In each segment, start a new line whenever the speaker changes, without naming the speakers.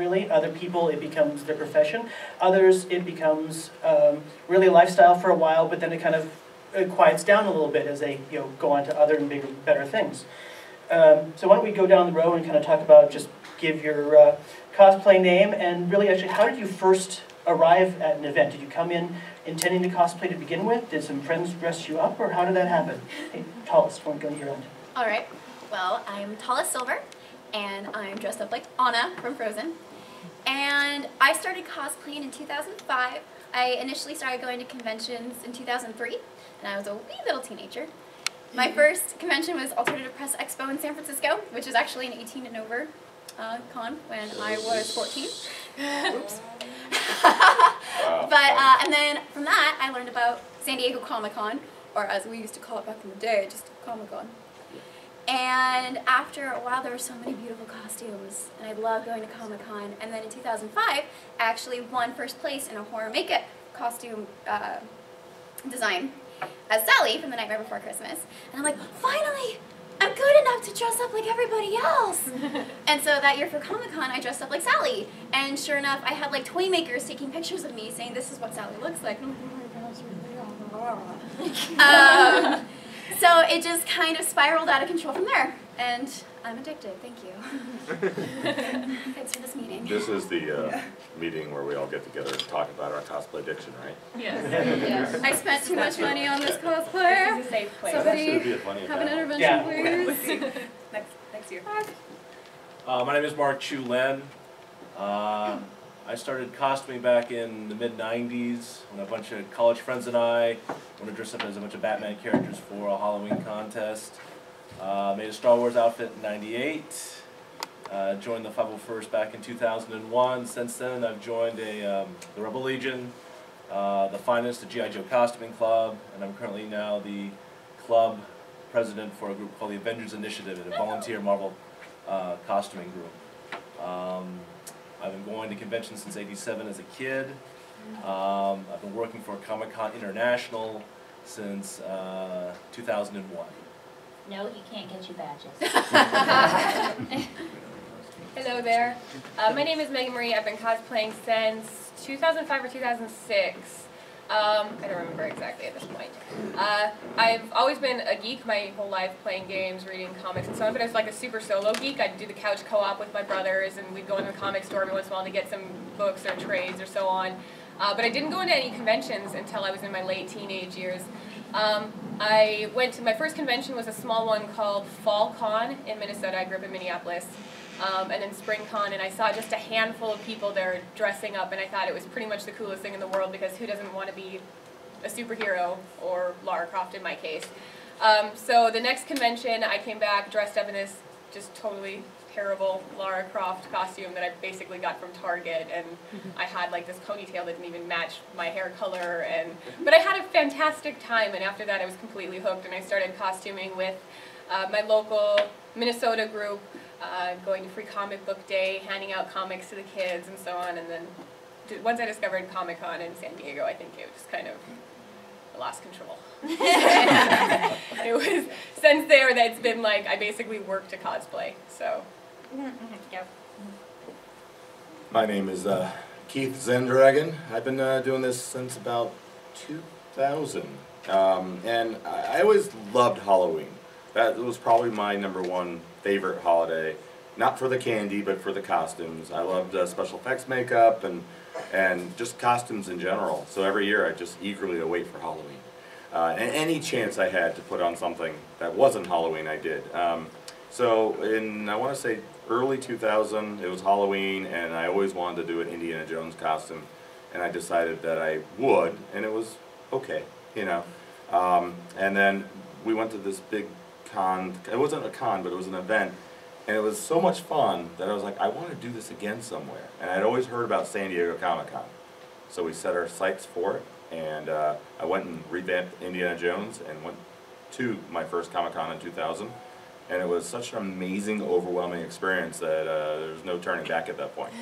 really. Other people, it becomes their profession. Others, it becomes really a lifestyle for a while, but then it kind of quiets down a little bit as they go on to other and bigger, better things. So why don't we go down the road and kind of talk about, just give your cosplay name, and really actually, how did you first arrive at an event? Did you come in intending to cosplay to begin with? Did some friends dress you up, or how did that happen? Hey, Tallest, why don't you go here on?
All right. Well, I'm Tallest Silver, and I'm dressed up like Anna from Frozen. And I started cosplaying in 2005. I initially started going to conventions in 2003, and I was a wee little teenager. My first convention was Alternative Press Expo in San Francisco, which is actually an 18 and over con when I was 14. Oops. But, and then from that, I learned about San Diego Comic-Con, or as we used to call it back in the day, just Comic-Con. And after a while, there were so many beautiful costumes, and I loved going to Comic-Con. And then in 2005, I actually won first place in a horror makeup costume design as Sally from The Nightmare Before Christmas. And I'm like, finally, I'm good enough to dress up like everybody else. And so that year for Comic-Con, I dressed up like Sally. And sure enough, I had like toy makers taking pictures of me saying, this is what Sally looks like. So it just kind of spiraled out of control from there. And I'm addicted, thank you. Thanks for this meeting.
This is the meeting where we all get together and talk about our cosplay addiction, right?
Yes. Yes. I spent too much money on this cosplay.
This is a safe place.
Somebody
Be a funny
have an
event.
intervention, please.
Next year.
My name is Mark Chu Len. I started costuming back in the mid-90s when a bunch of college friends and I wanted to dress up as a bunch of Batman characters for a Halloween contest. Made a Star Wars outfit in '98. Joined the 501st back in 2001. Since then, I've joined the Rebel Legion, the Finest, the G.I. Joe Costuming Club, and I'm currently now the club president for a group called the Avengers Initiative, a volunteer Marvel costuming group. I've been going to conventions since '87 as a kid. I've been working for Comic-Con International since 2001.
No, you can't get your badges.
Hello there. My name is Megan Marie. I've been cosplaying since 2005 or 2006. I don't remember exactly at this point. I've always been a geek my whole life, playing games, reading comics, and so on, but I was like a super solo geek. I'd do the couch co-op with my brothers, and we'd go into the comic store every once in a while to get some books or trades or so on. But I didn't go into any conventions until I was in my late teenage years. I went to, my first convention was a small one called Fall Con in Minnesota. I grew up in Minneapolis. And then Spring Con, and I saw just a handful of people there dressing up, and I thought it was pretty much the coolest thing in the world, because who doesn't want to be a superhero, or Lara Croft in my case. So the next convention, I came back dressed up in this just totally terrible Lara Croft costume that I basically got from Target, and I had like this ponytail that didn't even match my hair color, but I had a fantastic time, and after that I was completely hooked, and I started costuming with my local Minnesota group, going to Free Comic Book Day, handing out comics to the kids and so on, and then once I discovered Comic-Con in San Diego, I think it just kind of lost control. It was, since there, that's been like, I basically work to cosplay, so. Yep.
My name is Keith Zendragon. I've been doing this since about 2000, and I always loved Halloween. That was probably my #1 favorite holiday. Not for the candy, but for the costumes. I loved special effects makeup and just costumes in general. So every year I just eagerly await for Halloween. And any chance I had to put on something that wasn't Halloween, I did. So in, I want to say, early 2000, it was Halloween, and I always wanted to do an Indiana Jones costume. And I decided that I would, and it was okay, you know. And then we went to this big con. It wasn't a con, but it was an event. And it was so much fun that I was like, I want to do this again somewhere. And I'd always heard about San Diego Comic-Con. So we set our sights for it, and I went and revamped Indiana Jones and went to my first Comic-Con in 2000. And it was such an amazing, overwhelming experience that there's no turning back at that point.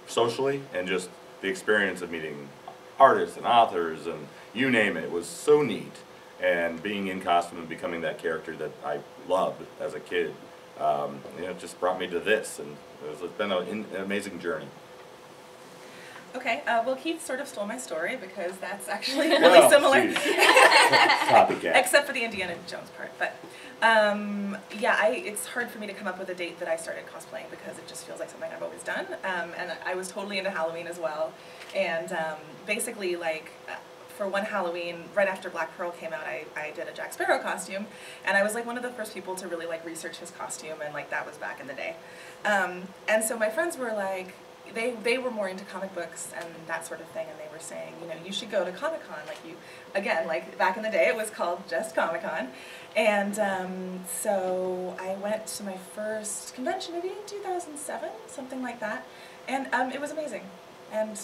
Socially, and just the experience of meeting artists and authors and you name it was so neat. And being in costume and becoming that character that I loved as a kid You know, it just brought me to this, and it's been an amazing journey.
Okay, well, Keith sort of stole my story because that's actually really
Well,
similar.
Copycat.
Except for the Indiana Jones part. But yeah, it's hard for me to come up with a date that I started cosplaying because it just feels like something I've always done. And I was totally into Halloween as well. And basically, like, for one Halloween, right after Black Pearl came out, I did a Jack Sparrow costume. And I was like one of the first people to really like research his costume, and like that was back in the day. And so my friends were like, they were more into comic books and that sort of thing, and they were saying, you know, you should go to Comic-Con. Like, you, again, like back in the day it was called just Comic-Con. And so I went to my first convention maybe in 2007, something like that. And it was amazing. And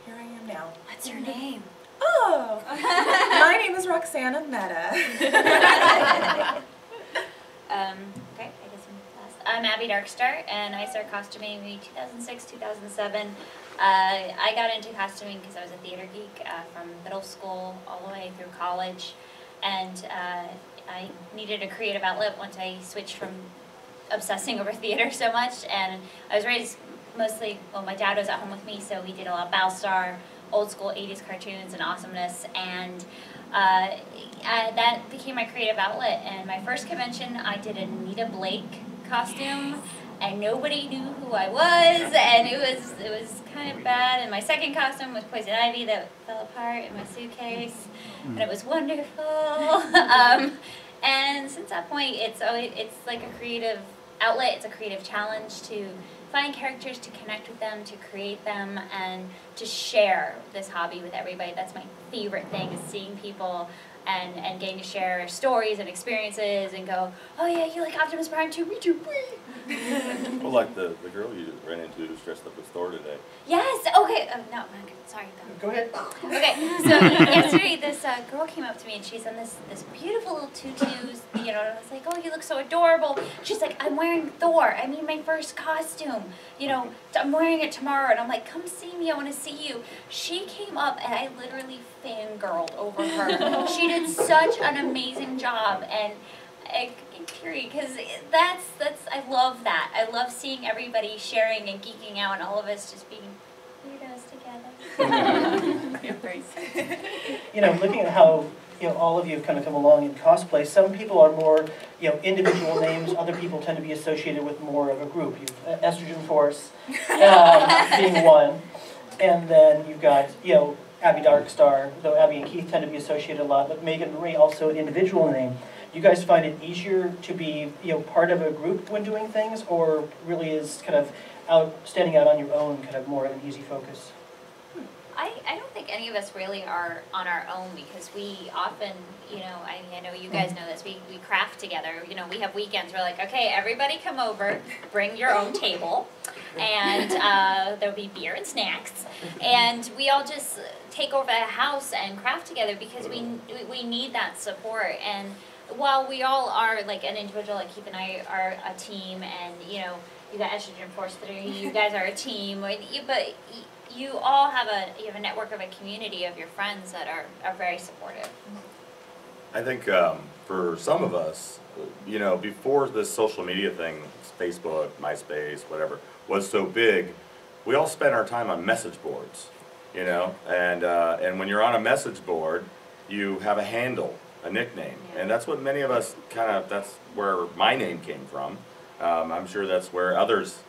here I am now.
What's your name?
Oh, my name is Roxana Meta.
Okay, I guess I'm last. I'm Abby Darkstar, and I started costuming in 2006, 2007. I got into costuming because I was a theater geek from middle school all the way through college, and I needed a creative outlet once I switched from obsessing over theater so much. And I was raised mostly, well, my dad was at home with me, so we did a lot of Battlestar, old school 80s cartoons and awesomeness, and that became my creative outlet. And my first convention, I did a Nita Blake costume, and nobody knew who I was, and it was kind of bad. And my second costume was Poison Ivy that fell apart in my suitcase, and it was wonderful. And since that point, it's like a creative outlet. It's a creative challenge to find characters, to connect with them, to create them, and to share this hobby with everybody. That's my favorite thing, is seeing people and getting to share stories and experiences and go, oh yeah, you like Optimus Prime too? Me too.
Well, like the girl you ran into who's dressed up as Thor today.
Yes, okay, no, okay, sorry.
Go ahead.
Okay, so yesterday this girl came up to me and she's in this beautiful little tutus, you know, and I was like, oh, you look so adorable. She's like, I'm wearing Thor. I mean, my first costume. You know, I'm wearing it tomorrow. And I'm like, come see me. I want to see you. She came up and I literally fangirled over her. She did such an amazing job, and because that's I love that. I love seeing everybody sharing and geeking out, and all of us just being weirdos together.
You know, looking at how, you know, all of you have kind of come along in cosplay, some people are more, you know, individual names. Other people tend to be associated with more of a group. You've Estrogen Force being one, and then you've got, you know, Abby Darkstar, though Abby and Keith tend to be associated a lot, but Megan Marie also an individual name. You guys find it easier to be, you know, part of a group when doing things, or really is kind of standing out on your own kind of more of an easy focus?
I don't think any of us really are on our own, because we often, you know, I know you guys know this, we craft together. You know, we have weekends where we're like, okay, everybody come over, bring your own table, and there'll be beer and snacks, and we all just take over the house and craft together, because we need that support. And while we all are like an individual, like Keith and I are a team, and you know, you got Estrogen Force 3, you guys are a team, but you all have a network of a community of your friends that are very supportive.
I think for some of us, you know, before this social media thing, Facebook, MySpace, whatever, was so big, we all spent our time on message boards, you know, and when you're on a message board, you have a handle, a nickname, and that's what many of us that's where my name came from. I'm sure that's where others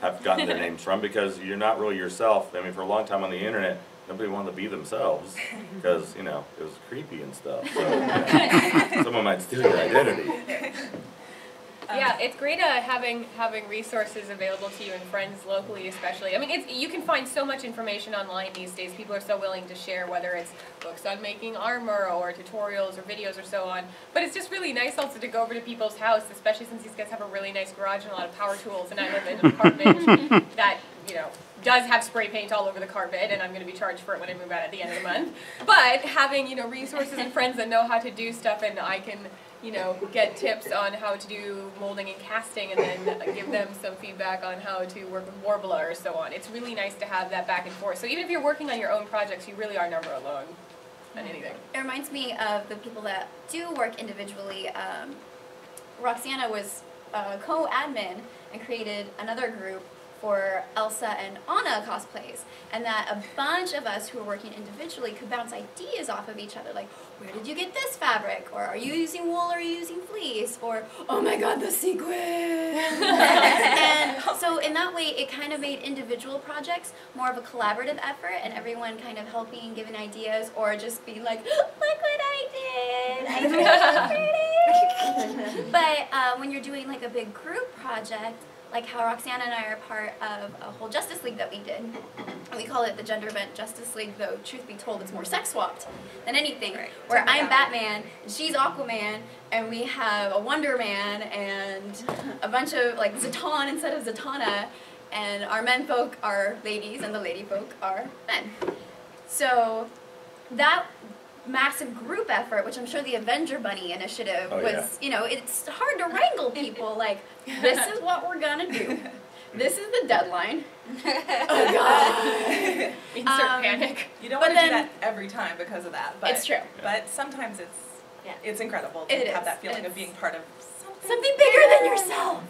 have gotten their names from, because you're not really yourself. I mean, for a long time on the internet, nobody wanted to be themselves because, you know, it was creepy and stuff. So, yeah, someone might steal your identity.
Yeah, it's great having resources available to you and friends locally, especially. I mean, you can find so much information online these days. People are so willing to share, whether it's books on making armor or tutorials or videos or so on. But it's just really nice also to go over to people's house, especially since these guys have a really nice garage and a lot of power tools, and I live in an apartment that, you know, does have spray paint all over the carpet, and I'm going to be charged for it when I move out at the end of the month. But having, you know, resources and friends that know how to do stuff, and I can, you know, get tips on how to do molding and casting, and then give them some feedback on how to work with Warbler or so on. It's really nice to have that back and forth. So even if you're working on your own projects, you really are never alone on anything.
It reminds me of the people that do work individually. Roxana was co-admin and created another group for Elsa and Anna cosplays, and that a bunch of us who were working individually could bounce ideas off of each other, like, where did you get this fabric? Or are you using wool or are you using fleece? Or, oh my god, the sequin! And so in that way, it kind of made individual projects more of a collaborative effort, and everyone kind of helping, giving ideas, or just being like, look what I did! I did pretty! But when you're doing like a big group project, like how Roxana and I are part of a whole Justice League that we did. And we call it the Gender Bent Justice League, though truth be told it's more sex swapped than anything. Right. Where I'm Batman, and she's Aquaman, and we have a Wonder Man and a bunch of like Zaton instead of Zatanna, and our men folk are ladies and the lady folk are men. So that massive group effort, which I'm sure the Avenger Bunny initiative was, you know, it's hard to wrangle people, like, this is what we're gonna do. This is the deadline. Oh god.
Insert panic.
You don't want to do that every time because of that, but
it's true.
But sometimes it's incredible to have that feeling of being part of
something bigger than yourself.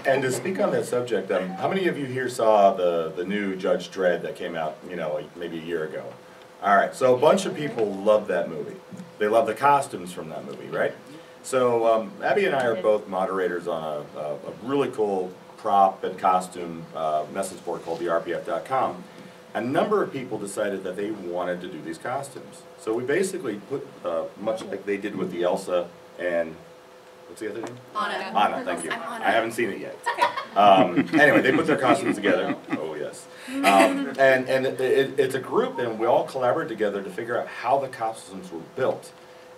And to speak on that subject, how many of you here saw the new Judge Dredd that came out, you know, maybe a year ago? All right, so a bunch of people love that movie. They love the costumes from that movie, right? So Abby and I are both moderators on a really cool prop and costume message board called therpf.com. A number of people decided that they wanted to do these costumes. So we basically put, much like they did with the Elsa and, what's the other name?
Anna.
Anna, thank you.
Anna.
I haven't seen it yet. Anyway, they put their costumes together. Oh, yes. And it's a group, and we all collaborated together to figure out how the costumes were built.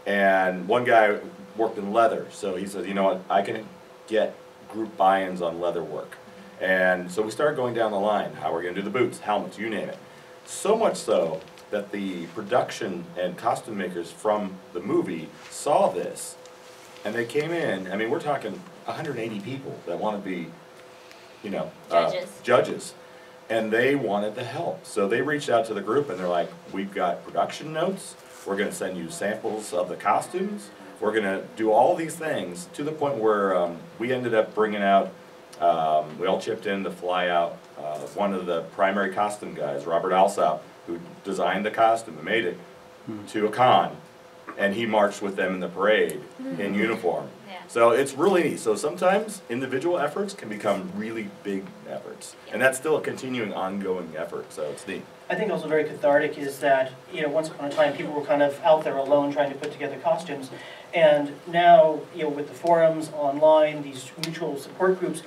And one guy worked in leather, so he said, you know what, I can get group buy-ins on leather work. And so we started going down the line. How we're going to do the boots, helmets, you name it. So much so that the production and costume makers from the movie saw this, and they came in. I mean, we're talking 180 people that want to be, you know, judges. And they wanted the help. So they reached out to the group and they're like, we've got production notes, we're going to send you samples of the costumes, we're going to do all these things, to the point where we ended up bringing out, we all chipped in to fly out one of the primary costume guys, Robert Alsop, who designed the costume and made it, to a con. And he marched with them in the parade in uniform.
Yeah.
So it's really neat. So sometimes individual efforts can become really big efforts. And that's still a continuing, ongoing effort, so it's neat.
I think also very cathartic is that, you know, once upon a time people were kind of out there alone trying to put together costumes. And now, you know, with the forums, online, these mutual support groups,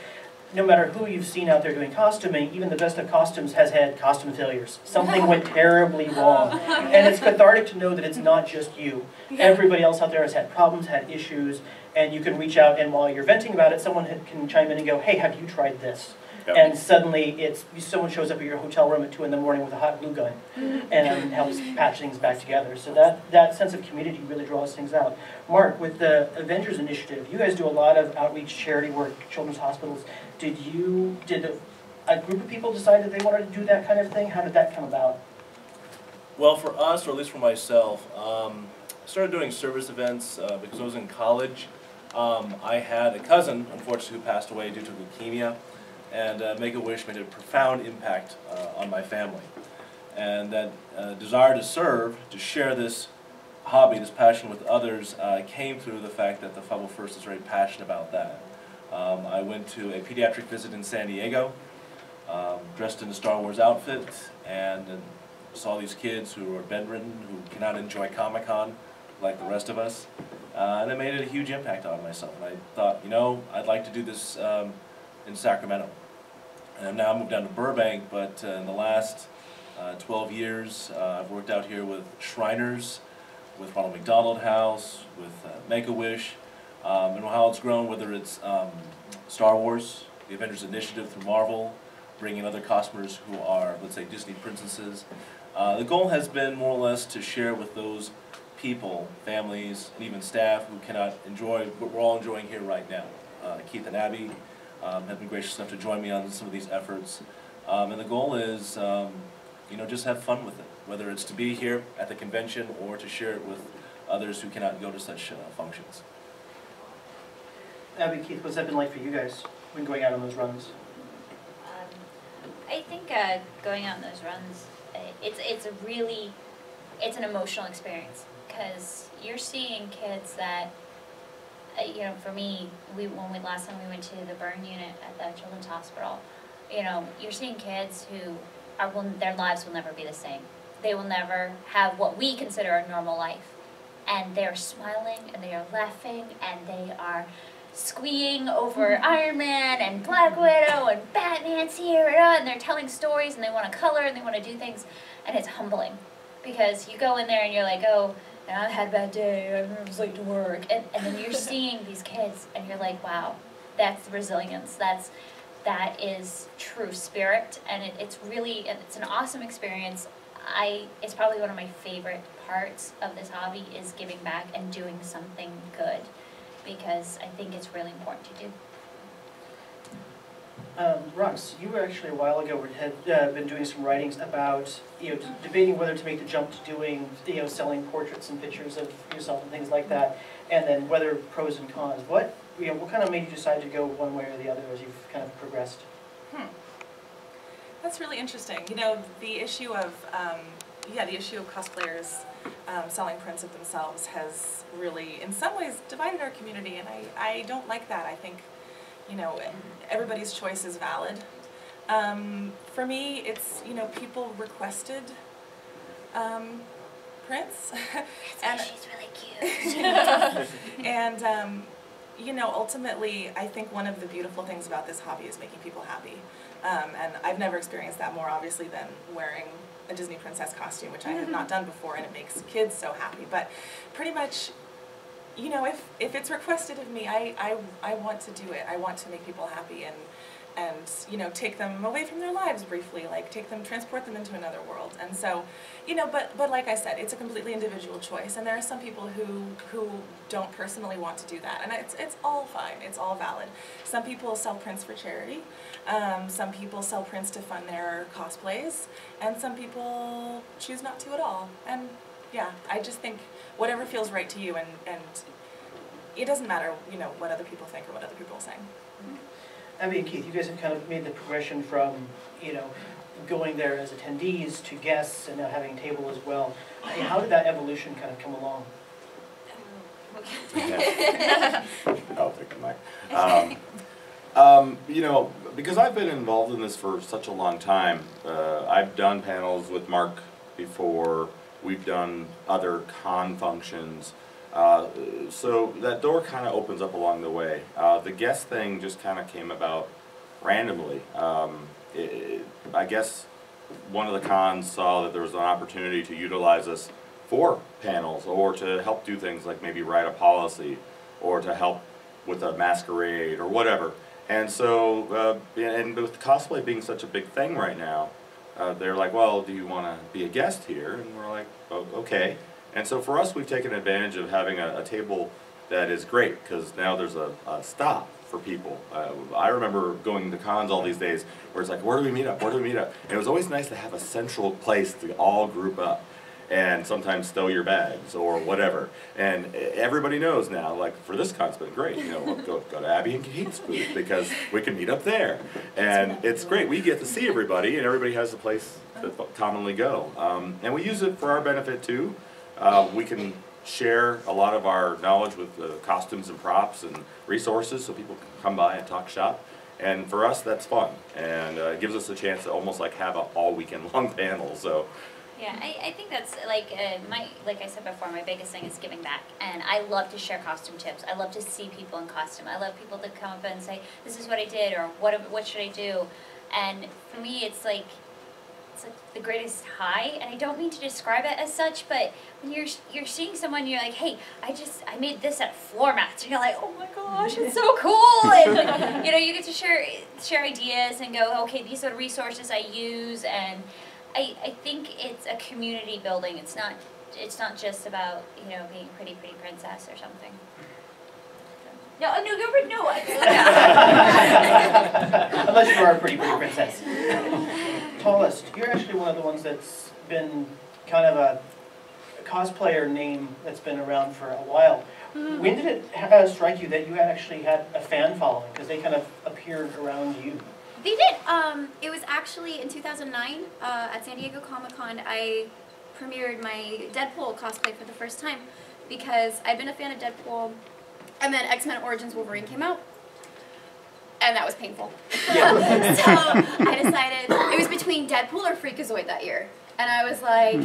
no matter who you've seen out there doing costuming, even the best of costumes has had costume failures. Something went terribly wrong. And it's cathartic to know that it's not just you. Everybody else out there has had problems, had issues, and you can reach out, and while you're venting about it, someone can chime in and go, hey, have you tried this? Yep. And suddenly someone shows up at your hotel room at 2 in the morning with a hot glue gun and helps patch things back together. So that sense of community really draws things out. Mark, with the Avengers Initiative, you guys do a lot of outreach charity work, children's hospitals. Did a group of people decide that they wanted to do that kind of thing? How did that come about?
Well, for us, or at least for myself, I started doing service events because I was in college. I had a cousin, unfortunately, who passed away due to leukemia, and Make-A-Wish made a profound impact on my family. And that desire to serve, to share this hobby, this passion with others, came through the fact that the 501st is very passionate about that. I went to a pediatric visit in San Diego, dressed in a Star Wars outfit, and saw these kids who are bedridden, who cannot enjoy Comic-Con like the rest of us. And it made a huge impact on myself. And I thought, you know, I'd like to do this in Sacramento. And now I moved down to Burbank, but in the last 12 years, I've worked out here with Shriners, with Ronald McDonald House, with Make-A-Wish, and how it's grown, whether it's Star Wars, the Avengers Initiative through Marvel, bringing other costumers who are, let's say, Disney princesses. The goal has been more or less to share with those people, families, and even staff who cannot enjoy what we're all enjoying here right now. Keith and Abby have been gracious enough to join me on some of these efforts. And the goal is, you know, just have fun with it, whether it's to be here at the convention or to share it with others who cannot go to such functions.
Abby, Keith, what's that been like for you guys when going out on those runs?
I think going out on those runs, it's an emotional experience because you're seeing kids that, for me, last time we went to the burn unit at the Children's Hospital, you're seeing kids who their lives will never be the same. They will never have what we consider a normal life, and they're smiling and they are laughing and they are squeeing over Iron Man and Black Widow and Batman's here and they're telling stories and they want to color and they want to do things, and it's humbling because you go in there and you're like, oh, I had a bad day, I was late to work, and then you're seeing these kids and you're like, wow, that's resilience, that is true spirit, and it's an awesome experience. It's probably one of my favorite parts of this hobby is giving back and doing something good, because I think it's really important to do.
Rox, you were actually a while ago had been doing some writings about debating whether to make the jump to doing selling portraits and pictures of yourself and things like that, and then whether pros and cons. What kind of made you decide to go one way or the other as you've kind of progressed?
That's really interesting. The issue of cosplayers selling prints of themselves has really, in some ways, divided our community, and I don't like that. I think, everybody's choice is valid. For me, it's, people requested prints.
And she's really cute.
And, ultimately, I think one of the beautiful things about this hobby is making people happy. And I've never experienced that more, obviously, than wearing a Disney princess costume, which I have not done before, and it makes kids so happy. But pretty much, if it's requested of me, I want to do it. I want to make people happy and take them away from their lives briefly, like transport them into another world. And so, but like I said, it's a completely individual choice, and there are some people who don't personally want to do that, and it's all fine, it's all valid. Some people sell prints for charity, some people sell prints to fund their cosplays, and some people choose not to at all. And yeah, I just think whatever feels right to you, and it doesn't matter, what other people think or what other people are saying.
Abby and Keith, you guys have kind of made the progression from, going there as attendees to guests and now having a table as well. How did that evolution kind of come along?
I'll take the mic. Because I've been involved in this for such a long time, I've done panels with Mark before, we've done other con functions, so that door kind of opens up along the way. The guest thing just kind of came about randomly. I guess one of the cons saw that there was an opportunity to utilize us for panels, or to help do things like maybe write a policy, or to help with a masquerade, or whatever. And so, and with cosplay being such a big thing right now, they're like, well, do you want to be a guest here? And we're like, oh, okay. And so for us, we've taken advantage of having a table that is great, because now there's a stop for people. I remember going to cons all these days where it's like, where do we meet up, where do we meet up? And it was always nice to have a central place to all group up and sometimes stow your bags or whatever. And everybody knows now, like, for this con, it's been great. We'll go to Abby and Keith's booth because we can meet up there. And it's great. We get to see everybody, and everybody has a place to commonly go. And we use it for our benefit too. We can share a lot of our knowledge with costumes and props and resources, so people can come by and talk shop. And for us, that's fun, and it gives us a chance to almost like have an all weekend long panel. So.
Yeah, I think that's like I said before, my biggest thing is giving back, and I love to share costume tips. I love to see people in costume. I love people to come up and say, "This is what I did," or "What should I do?" And for me, it's like the greatest high, and I don't mean to describe it as such, but when you're seeing someone, you're like, hey, I made this at floor mats, and you're like, oh my gosh, it's so cool, and you get to share ideas and go, okay, these are the resources I use, and I think it's a community building. It's not just about being a pretty princess or something. No, you're no.
Unless you are a pretty princess. Tallest, you're actually one of the ones that's been kind of cosplayer name that's been around for a while. When did it strike you that you had actually had a fan following? Because they kind of appeared around you.
They did. It was actually in 2009 at San Diego Comic-Con. I premiered my Deadpool cosplay for the first time because I'd been a fan of Deadpool, and then X-Men Origins Wolverine came out, and that was painful.
Yeah.
So I decided it was between Deadpool or Freakazoid that year, and I was like,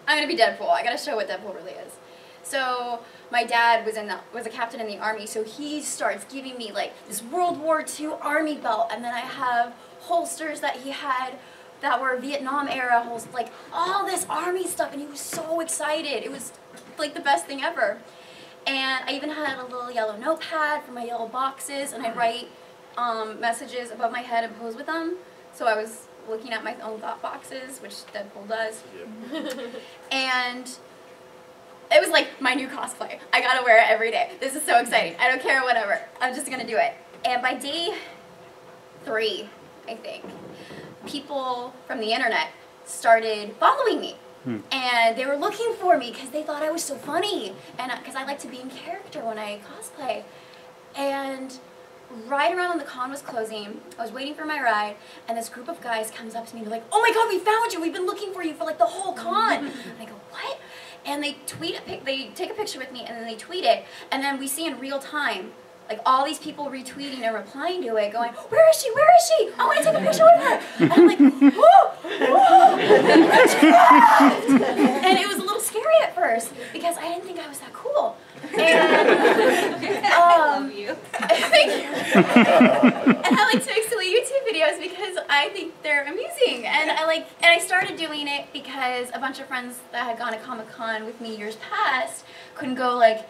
I'm gonna be Deadpool. I gotta show what Deadpool really is. So my dad was a captain in the army, so he starts giving me like this World War II army belt, and then I have holsters that he had that were Vietnam era holsters, like all this army stuff, and he was so excited. It was like the best thing ever. And I even had a little yellow notepad for my yellow boxes, and I write messages above my head and pose with them. So I was looking at my own thought boxes, which Deadpool does. And it was like my new cosplay. I gotta wear it every day. This is so exciting. I don't care, whatever. I'm just gonna do it. And by day 3, I think, people from the internet started following me. And they were looking for me because they thought I was so funny. And because I like to be in character when I cosplay. And right around when the con was closing, I was waiting for my ride, and this group of guys comes up to me and they're like, "Oh my god, we found you! We've been looking for you for like the whole con!" And I go, "What?" And they they take a picture with me, and then they tweet it, and then we see in real time, like all these people retweeting and replying to it, going, "Where is she? Where is she? I want to take a picture with her!" And I'm like, "Whoa, whoa!" And it was a little scary at first because I didn't think I was that cool. And
I love you.
thank you. And I like to make silly YouTube videos because I think they're amusing, and I started doing it because a bunch of friends that had gone to Comic-Con with me years past couldn't go like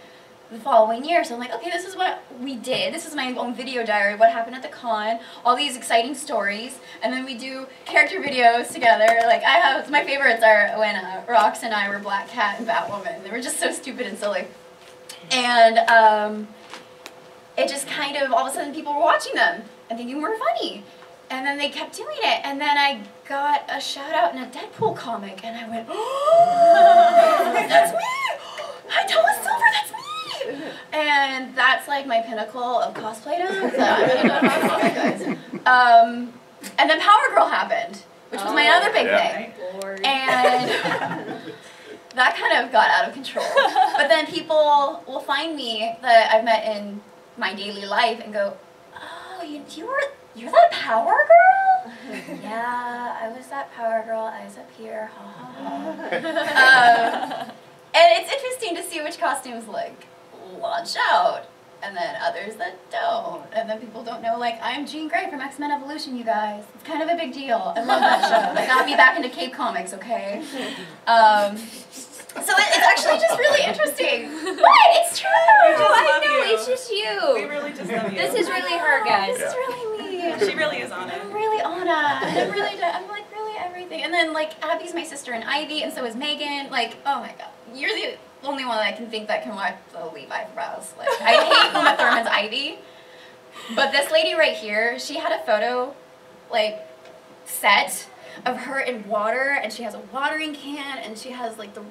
the following year, so I'm like, okay, this is what we did. This is my own video diary, what happened at the con, all these exciting stories, and then we do character videos together. Like my favorites are when Rox and I were Black Cat and Batwoman. They were just so stupid and silly. And it just kind of, all of a sudden people were watching them and thinking we're funny. And then they kept doing it. And then I got a shout out in a Deadpool comic, and I went, "Oh, that's me! Hi, Thomas Silver, that's me!" And that's like my pinnacle of cosplay now. So I'm really not about comic, guys. And then Power Girl happened, which was my other big thing.
Lord.
And that kind of got out of control. But then people will find me that I've met in my daily life and go, "Oh, you're that Power Girl?" Yeah, I was that Power Girl. Eyes up here. Ha ha ha. And it's interesting to see which costumes like launch out, and then others that don't. And then people don't know, like, I'm Jean Grey from X-Men Evolution, you guys. It's kind of a big deal. I love that show. That got me back into Cape Comics, okay? So it's actually just really interesting. What? It's true!
I know, it's just you.
We really just love you.
This is really her, guys.
This is really me.
She really is on it.
I'm really Anna. I'm like really everything. And then like Abby's my sister in Ivy, and so is Megan. Like, oh my god. You're the only one that I can think that can watch the Levi brows. Like, I hate Uma Thurman's Ivy. But this lady right here, she had a photo, like, set of her in water, and she has a watering can, and she has like the